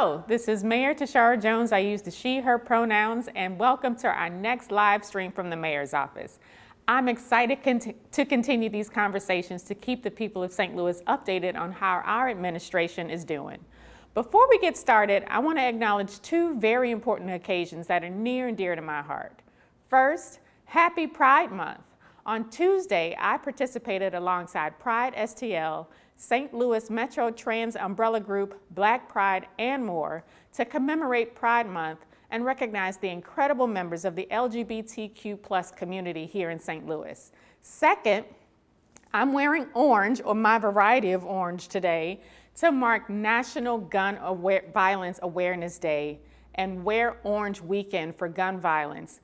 Hello, this is Mayor Tishaura Jones. I use the she, her pronouns, and welcome to our next live stream from the Mayor's office. I'm excited to continue these conversations to keep the people of St. Louis updated on how our administration is doing. Before we get started, I want to acknowledge two very important occasions that are near and dear to my heart. First, Happy Pride Month. On Tuesday, I participated alongside Pride STL, St. Louis Metro Trans Umbrella Group, Black Pride, and more to commemorate Pride Month and recognize the incredible members of the LGBTQ+ community here in St. Louis. Second, I'm wearing orange, or my variety of orange today, to mark National Violence Awareness Day and Wear Orange Weekend for gun violence.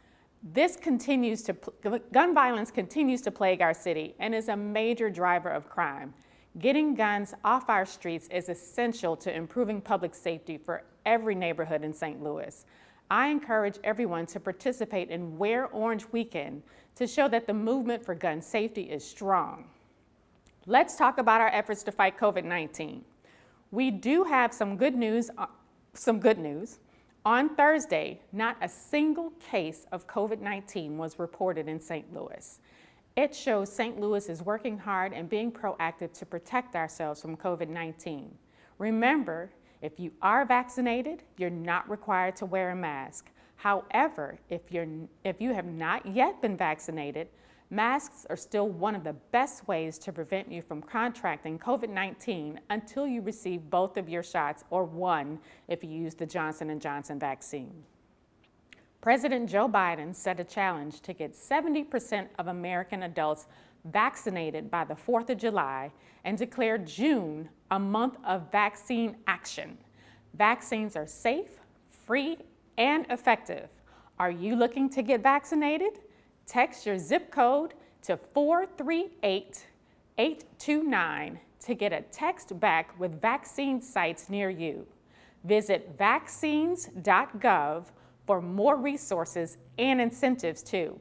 Gun violence continues to plague our city and is a major driver of crime. Getting guns off our streets is essential to improving public safety for every neighborhood in St. Louis. I encourage everyone to participate in Wear Orange Weekend to show that the movement for gun safety is strong. Let's talk about our efforts to fight COVID-19. We do have some good news. On Thursday, not a single case of COVID-19 was reported in St. Louis. It shows St. Louis is working hard and being proactive to protect ourselves from COVID-19. Remember, if you are vaccinated, you're not required to wear a mask. However, if you have not yet been vaccinated, masks are still one of the best ways to prevent you from contracting COVID-19 until you receive both of your shots, or one if you use the Johnson & Johnson vaccine. President Joe Biden set a challenge to get 70% of American adults vaccinated by the 4th of July and declared June a month of vaccine action. Vaccines are safe, free, and effective. Are you looking to get vaccinated? Text your zip code to 438-829 to get a text back with vaccine sites near you. Visit vaccines.gov for more resources and incentives too.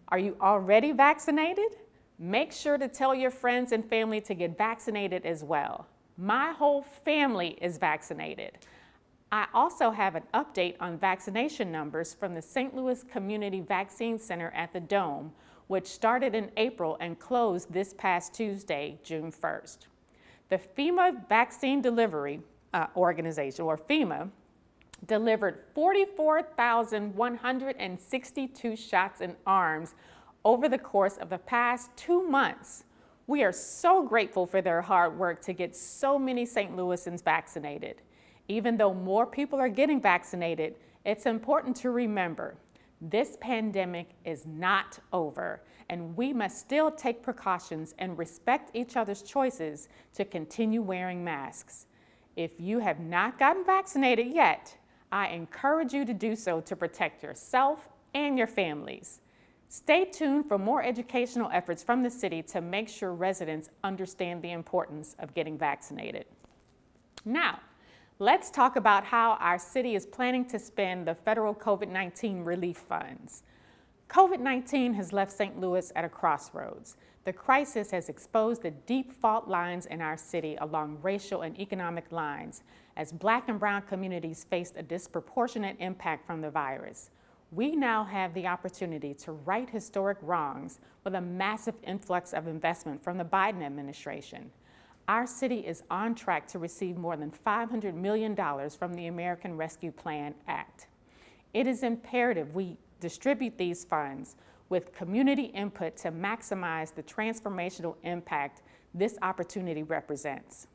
Are you already vaccinated? Make sure to tell your friends and family to get vaccinated as well. My whole family is vaccinated. I also have an update on vaccination numbers from the St. Louis Community Vaccine Center at the Dome, which started in April and closed this past Tuesday, June 1st. The FEMA Vaccine Delivery Organization, or FEMA, delivered 44,162 shots in arms over the course of the past 2 months. We are so grateful for their hard work to get so many St. Louisans vaccinated. Even though more people are getting vaccinated, it's important to remember this pandemic is not over, and we must still take precautions and respect each other's choices to continue wearing masks. If you have not gotten vaccinated yet, I encourage you to do so to protect yourself and your families. Stay tuned for more educational efforts from the city to make sure residents understand the importance of getting vaccinated. Now, let's talk about how our city is planning to spend the federal COVID-19 relief funds. COVID-19 has left St. Louis at a crossroads. The crisis has exposed the deep fault lines in our city along racial and economic lines as Black and Brown communities faced a disproportionate impact from the virus. We now have the opportunity to right historic wrongs with a massive influx of investment from the Biden administration. Our city is on track to receive more than $500 million from the American Rescue Plan Act. It is imperative we distribute these funds with community input to maximize the transformational impact this opportunity represents.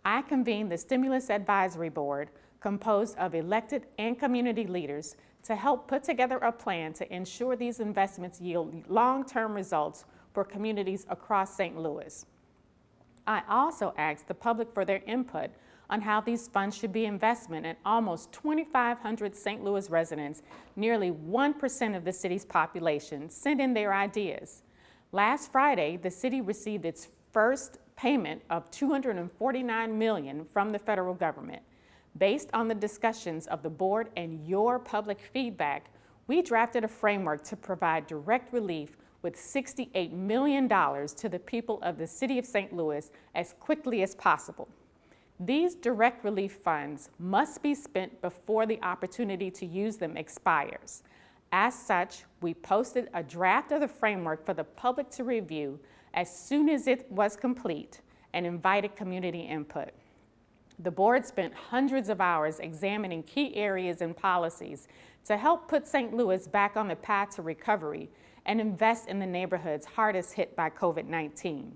I convened the Stimulus Advisory Board, composed of elected and community leaders, to help put together a plan to ensure these investments yield long-term results for communities across St. Louis. I also asked the public for their input on how these funds should be invested in almost 2,500 St. Louis residents, nearly 1% of the city's population, sent in their ideas. Last Friday, the city received its first payment of $249 million from the federal government. Based on the discussions of the board and your public feedback, we drafted a framework to provide direct relief with $68 million to the people of the city of St. Louis as quickly as possible. These direct relief funds must be spent before the opportunity to use them expires. As such, we posted a draft of the framework for the public to review as soon as it was complete and invited community input. The board spent hundreds of hours examining key areas and policies to help put St. Louis back on the path to recovery and invest in the neighborhoods hardest hit by COVID-19.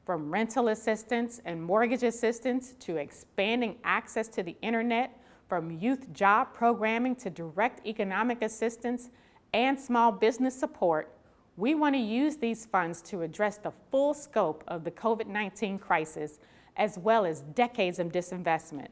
From rental assistance and mortgage assistance to expanding access to the internet, from youth job programming to direct economic assistance and small business support, we want to use these funds to address the full scope of the COVID-19 crisis as well as decades of disinvestment.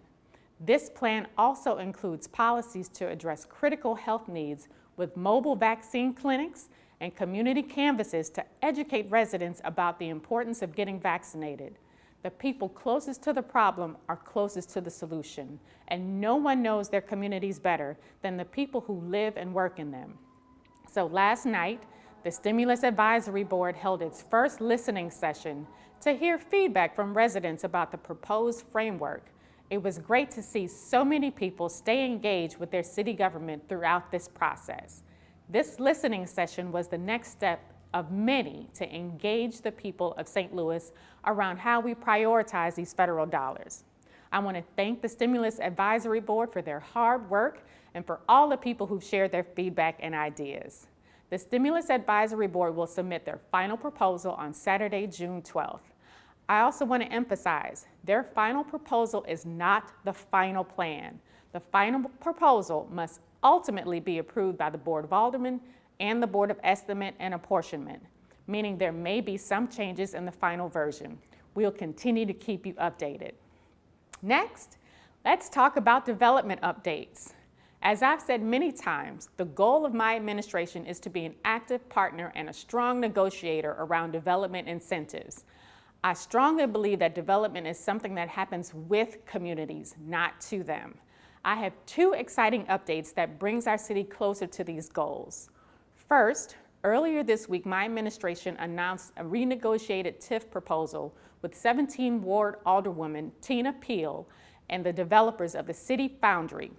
This plan also includes policies to address critical health needs with mobile vaccine clinics and community canvases to educate residents about the importance of getting vaccinated. The people closest to the problem are closest to the solution, and no one knows their communities better than the people who live and work in them. So last night, the Stimulus Advisory Board held its first listening session to hear feedback from residents about the proposed framework. It was great to see so many people stay engaged with their city government throughout this process. This listening session was the next step of many to engage the people of St. Louis around how we prioritize these federal dollars. I want to thank the Stimulus Advisory Board for their hard work and for all the people who've shared their feedback and ideas. The Stimulus Advisory Board will submit their final proposal on Saturday, June 12th. I also want to emphasize, their final proposal is not the final plan. The final proposal must ultimately be approved by the Board of Aldermen and the Board of Estimate and Apportionment, meaning there may be some changes in the final version. We'll continue to keep you updated. Next, let's talk about development updates. As I've said many times, the goal of my administration is to be an active partner and a strong negotiator around development incentives. I strongly believe that development is something that happens with communities, not to them. I have two exciting updates that brings our city closer to these goals. First, earlier this week, my administration announced a renegotiated Tif proposal with 17 Ward Alderwoman Tina Peel and the developers of the City Foundry.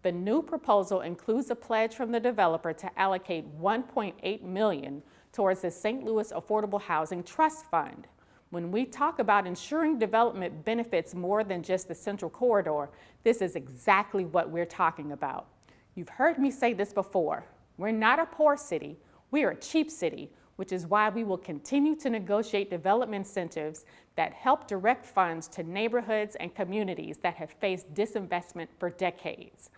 The new proposal includes a pledge from the developer to allocate $1.8 million towards the St. Louis Affordable Housing Trust Fund. When we talk about ensuring development benefits more than just the Central Corridor, this is exactly what we're talking about. You've heard me say this before. We're not a poor city, we are a cheap city, which is why we will continue to negotiate development incentives that help direct funds to neighborhoods and communities that have faced disinvestment for decades.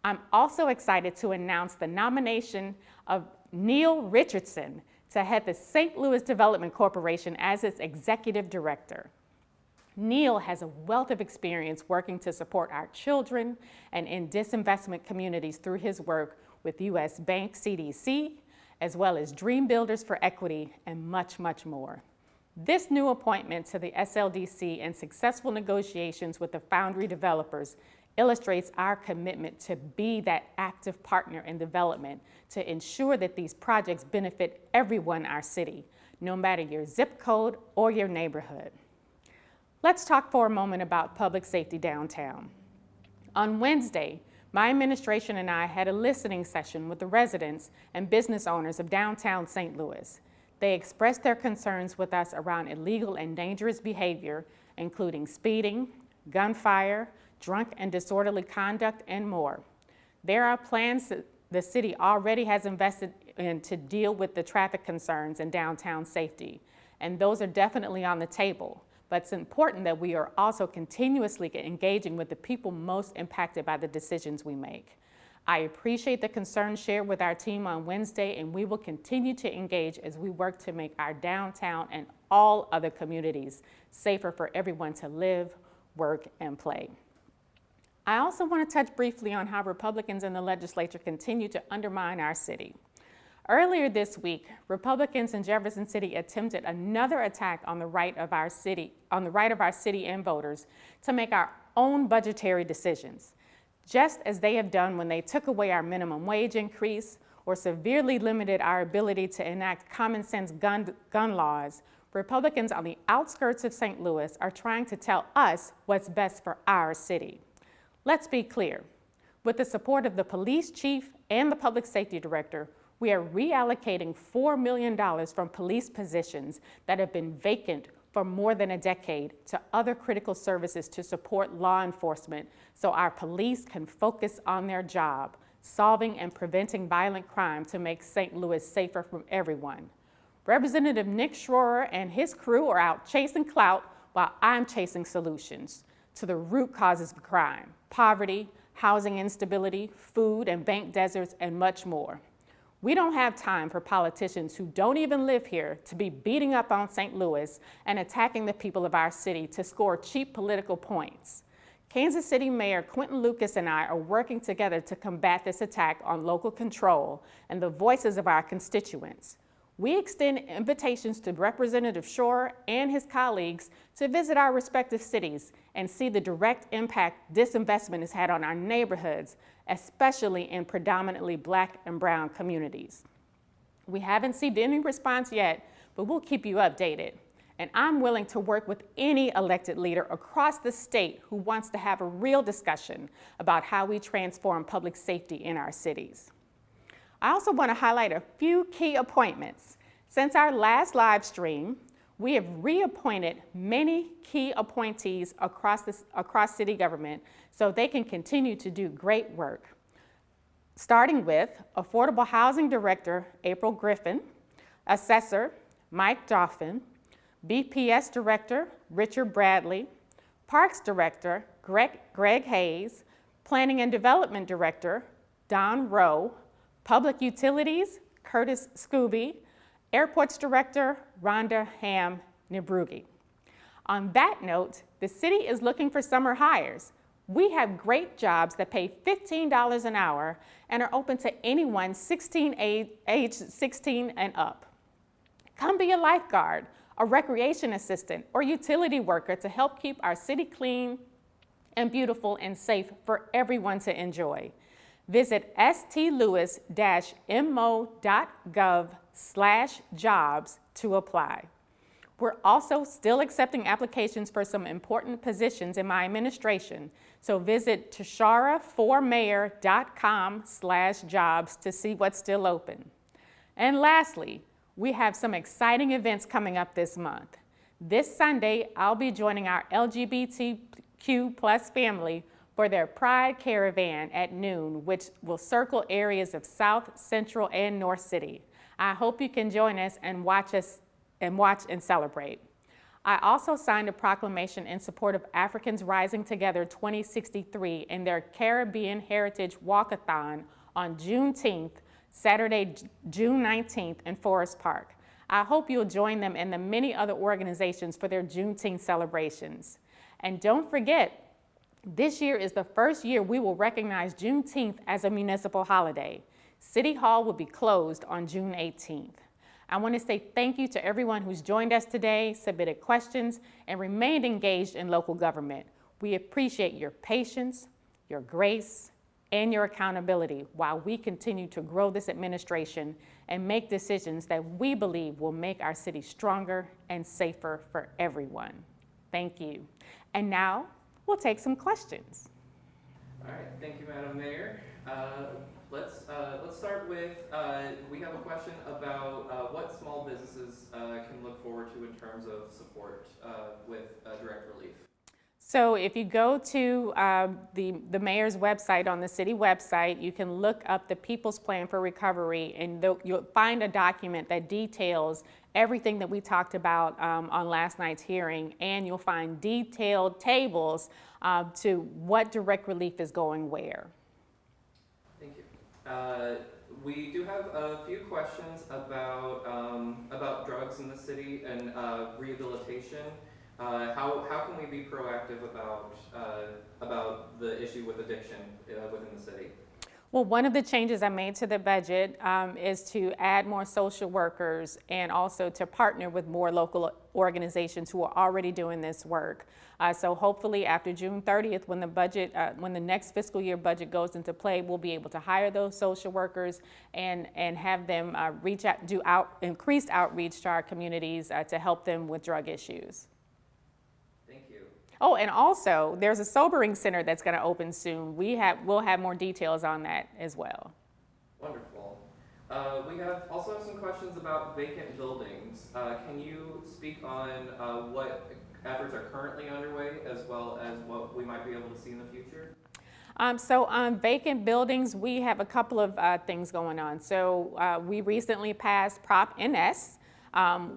I'm also excited to announce the nomination of Neil Richardson to head the St. Louis Development Corporation as its executive director. Neil has a wealth of experience working to support our children and in disinvestment communities through his work with U.S. Bank CDC, as well as Dream Builders for Equity, and much, much more. This new appointment to the SLDC and successful negotiations with the Foundry developers illustrates our commitment to be that active partner in development to ensure that these projects benefit everyone in our city, no matter your zip code or your neighborhood. Let's talk for a moment about public safety downtown. On Wednesday, my administration and I had a listening session with the residents and business owners of downtown St. Louis. They expressed their concerns with us around illegal and dangerous behavior, including speeding, gunfire, drunk and disorderly conduct, and more. There are plans that the city already has invested in to deal with the traffic concerns and downtown safety, and those are definitely on the table. But it's important that we are also continuously engaging with the people most impacted by the decisions we make. I appreciate the concerns shared with our team on Wednesday, and we will continue to engage as we work to make our downtown and all other communities safer for everyone to live, work, and play. I also want to touch briefly on how Republicans in the legislature continue to undermine our city. Earlier this week, Republicans in Jefferson City attempted another attack on the right of our city and voters to make our own budgetary decisions, just as they have done when they took away our minimum wage increase or severely limited our ability to enact common sense gun laws. Republicans on the outskirts of St. Louis are trying to tell us what's best for our city. Let's be clear. With the support of the police chief and the public safety director, we are reallocating $4 million from police positions that have been vacant for more than a decade to other critical services to support law enforcement so our police can focus on their job, solving and preventing violent crime to make St. Louis safer from everyone. Representative Nick Schroer and his crew are out chasing clout while I'm chasing solutions to the root causes of crime: poverty, housing instability, food and bank deserts, and much more. We don't have time for politicians who don't even live here to be beating up on St. Louis and attacking the people of our city to score cheap political points. Kansas City Mayor Quentin Lucas and I are working together to combat this attack on local control and the voices of our constituents. We extend invitations to Representative Schroer and his colleagues to visit our respective cities and see the direct impact this investment has had on our neighborhoods, especially in predominantly Black and brown communities. We haven't seen any response yet, but we'll keep you updated. And I'm willing to work with any elected leader across the state who wants to have a real discussion about how we transform public safety in our cities. I also want to highlight a few key appointments. Since our last live stream, we have reappointed many key appointees across city government so they can continue to do great work. Starting with Affordable Housing Director April Griffin, Assessor Mike Dauphin, BPS Director Richard Bradley, Parks Director Greg Hayes, Planning and Development Director Don Rowe, Public Utilities Curtis Scooby, Airports Director Rhonda Ham-Nibrugi. On that note, the city is looking for summer hires. We have great jobs that pay $15 an hour and are open to anyone age 16 and up. Come be a lifeguard, a recreation assistant, or utility worker to help keep our city clean and beautiful and safe for everyone to enjoy. Visit stlouis-mo.gov/jobs to apply. We're also still accepting applications for some important positions in my administration, so visit tishaura4mayor.com/jobs to see what's still open. And lastly, we have some exciting events coming up this month. This Sunday, I'll be joining our LGBTQ+ family for their Pride Caravan at noon, which will circle areas of South, Central, and North City. I hope you can join us and watch and celebrate. I also signed a proclamation in support of Africans Rising Together 2063 in their Caribbean Heritage Walkathon on Juneteenth, Saturday, June 19th in Forest Park. I hope you'll join them and the many other organizations for their Juneteenth celebrations. And don't forget, this year is the first year we will recognize Juneteenth as a municipal holiday. City Hall will be closed on June 18th. I want to say thank you to everyone who's joined us today, submitted questions, and remained engaged in local government. We appreciate your patience, your grace, and your accountability while we continue to grow this administration and make decisions that we believe will make our city stronger and safer for everyone. Thank you. And now, we'll take some questions. All right, thank you, Madam Mayor. Let's start with, we have a question about what small businesses can look forward to in terms of support with direct relief. So if you go to the mayor's website, on the city website, you can look up the People's Plan for Recovery, and you'll find a document that details everything that we talked about on last night's hearing, and you'll find detailed tables to what direct relief is going where. Thank you. We do have a few questions about drugs in the city and rehabilitation. How can we be proactive about the issue with addiction within the city? Well, one of the changes I made to the budget is to add more social workers and also to partner with more local organizations who are already doing this work. So hopefully after June 30th, when the next fiscal year budget goes into play, we'll be able to hire those social workers and have them reach out, increased outreach to our communities to help them with drug issues. Oh, and also, there's a sobering center that's going to open soon. We'll have more details on that as well. Wonderful. We also have some questions about vacant buildings. Can you speak on what efforts are currently underway, as well as what we might be able to see in the future? So on vacant buildings, we have a couple of things going on. So we recently passed Prop NS,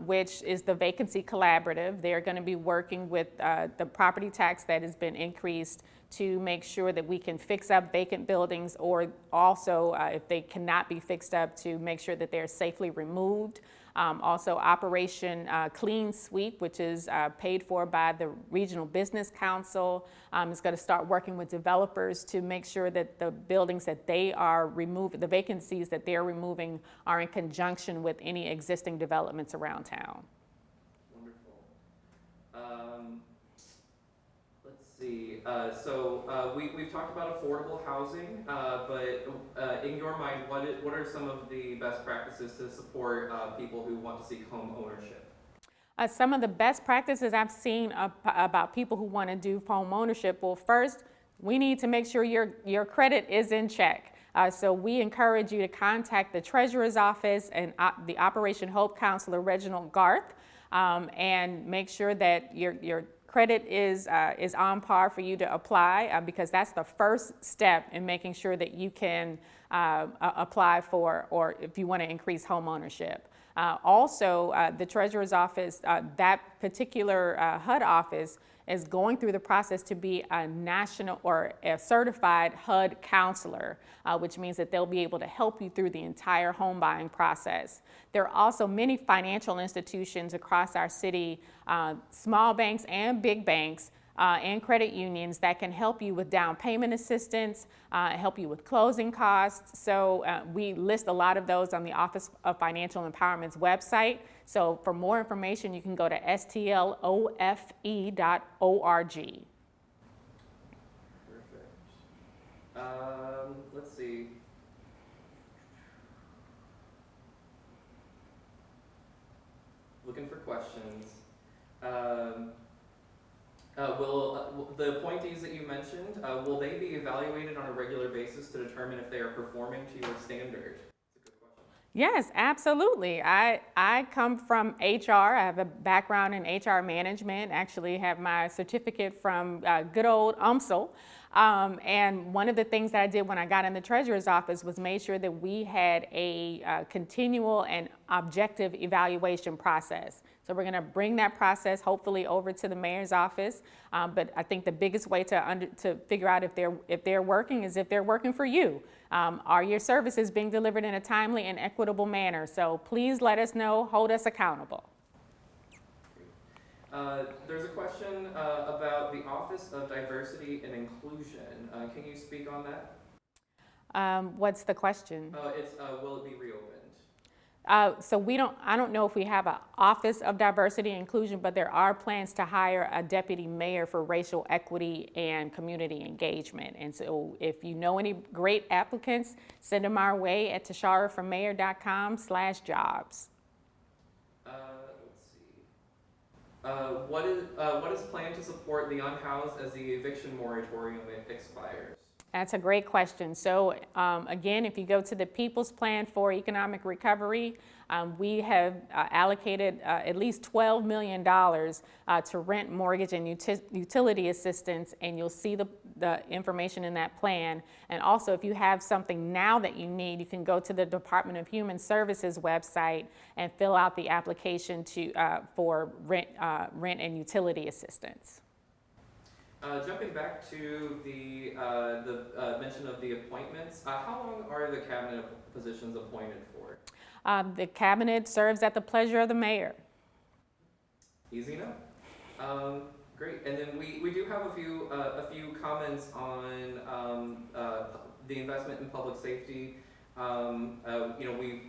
which is the Vacancy Collaborative. They're going to be working with the property tax that has been increased to make sure that we can fix up vacant buildings, or also if they cannot be fixed up, to make sure that they're safely removed. Also Operation Clean Sweep, which is paid for by the Regional Business Council, is going to start working with developers to make sure that the buildings that they are removing, the vacancies that they're removing, are in conjunction with any existing developments around town. Wonderful. Let's see. So we've talked about affordable housing, but in your mind, what are some of the best practices to support people who want to seek home ownership? Some of the best practices I've seen about people who want to do home ownership, well, first, we need to make sure your credit is in check. So we encourage you to contact the Treasurer's Office and the Operation Hope Counselor, Reginald Garth, and make sure that your credit is on par for you to apply, because that's the first step in making sure that you can apply for, or if you want to increase home ownership. Also, the Treasurer's Office, that particular HUD office, is going through the process to be a national or a certified HUD counselor, which means that they'll be able to help you through the entire home buying process. There are also many financial institutions across our city, small banks and big banks, and credit unions that can help you with down payment assistance, help you with closing costs. So we list a lot of those on the Office of Financial Empowerment's website. So for more information, you can go to stlofe.org. Perfect. Let's see. Looking for questions. Will the appointees that you mentioned, will they be evaluated on a regular basis to determine if they are performing to your standard? That's a good question. Yes, absolutely. I come from HR. I have a background in HR management, actually have my certificate from good old UMSL. And one of the things that I did when I got in the Treasurer's Office was made sure that we had a continual and objective evaluation process. So we're going to bring that process hopefully over to the mayor's office. But I think the biggest way to figure out if they're working is if they're working for you. Are your services being delivered in a timely and equitable manner? So please let us know, hold us accountable. There's a question about the Office of Diversity and Inclusion. Can you speak on that? What's the question? It's will it be reopened? So I don't know if we have an Office of Diversity and Inclusion, but there are plans to hire a deputy mayor for racial equity and community engagement. And so if you know any great applicants, send them our way at tishauraformayor.com/jobs. Let's see. What is planned to support the unhoused as the eviction moratorium expires? That's a great question. So again, if you go to the People's Plan for Economic Recovery, we have allocated at least $12 million to rent, mortgage, and utility assistance, and you'll see the information in that plan. And also, if you have something now that you need, you can go to the Department of Human Services website and fill out the application for rent and utility assistance. Jumping back to the mention of the appointments, how long are the cabinet positions appointed for? The cabinet serves at the pleasure of the mayor. Easy enough. Great. And then we do have a few comments on the investment in public safety.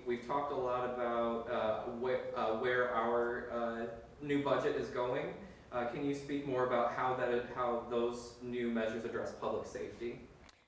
We've talked a lot about where our new budget is going. Can you speak more about how those new measures address public safety?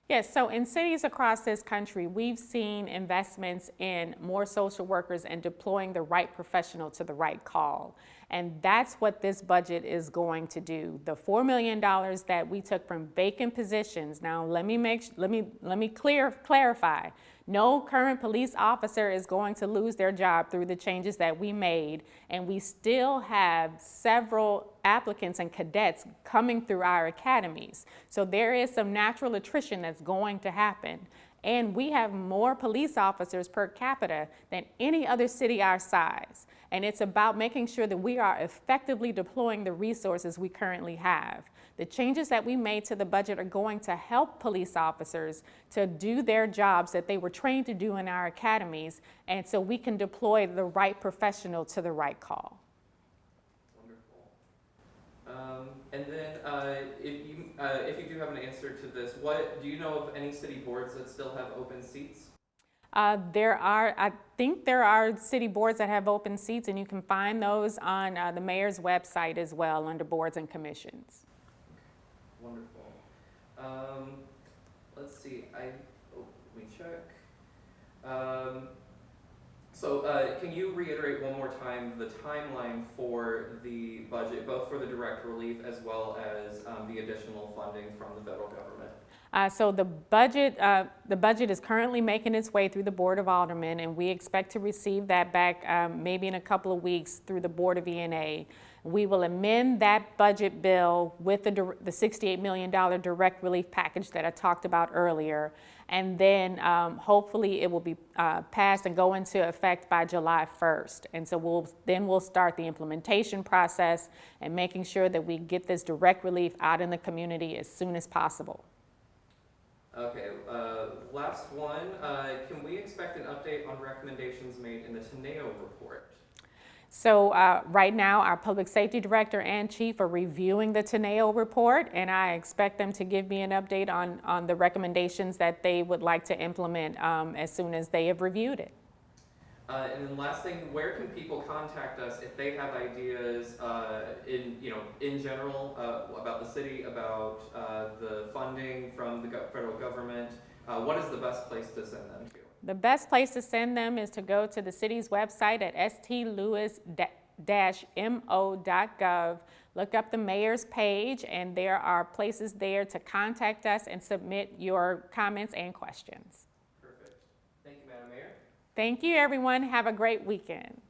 Yes, so in cities across this country, we've seen investments in more social workers and deploying the right professional to the right call. And that's what this budget is going to do. The $4 million that we took from vacant positions. Now, let me clarify. No current police officer is going to lose their job through the changes that we made, and we still have several applicants and cadets coming through our academies. So there is some natural attrition that's going to happen. And we have more police officers per capita than any other city our size. And it's about making sure that we are effectively deploying the resources we currently have. The changes that we made to the budget are going to help police officers to do their jobs that they were trained to do in our academies, and so we can deploy the right professional to the right call. Wonderful. And then if you do have an answer to this, do you know of any city boards that still have open seats? I think there are city boards that have open seats, and you can find those on the mayor's website as well under boards and commissions. Wonderful. Let's see. Let me check. Can you reiterate one more time the timeline for the budget, both for the direct relief as well as the additional funding from the federal government? So the budget is currently making its way through the Board of Aldermen, and we expect to receive that back maybe in a couple of weeks through the Board of E&A. We will amend that budget bill with the $68 million direct relief package that I talked about earlier, and then hopefully it will be passed and go into effect by July 1st. And so we'll start the implementation process and making sure that we get this direct relief out in the community as soon as possible. Okay, last one. Can we expect an update on recommendations made in the Teneo report? So right now, our public safety director and chief are reviewing the Teneo report, and I expect them to give me an update on the recommendations that they would like to implement as soon as they have reviewed it. And then last thing, where can people contact us if they have ideas in general about the city, about the funding from the federal government? What is the best place to send them to? The best place to send them is to go to the city's website at stlewis-mo.gov. Look up the mayor's page, and there are places there to contact us and submit your comments and questions. Perfect. Thank you, Madam Mayor. Thank you, everyone. Have a great weekend.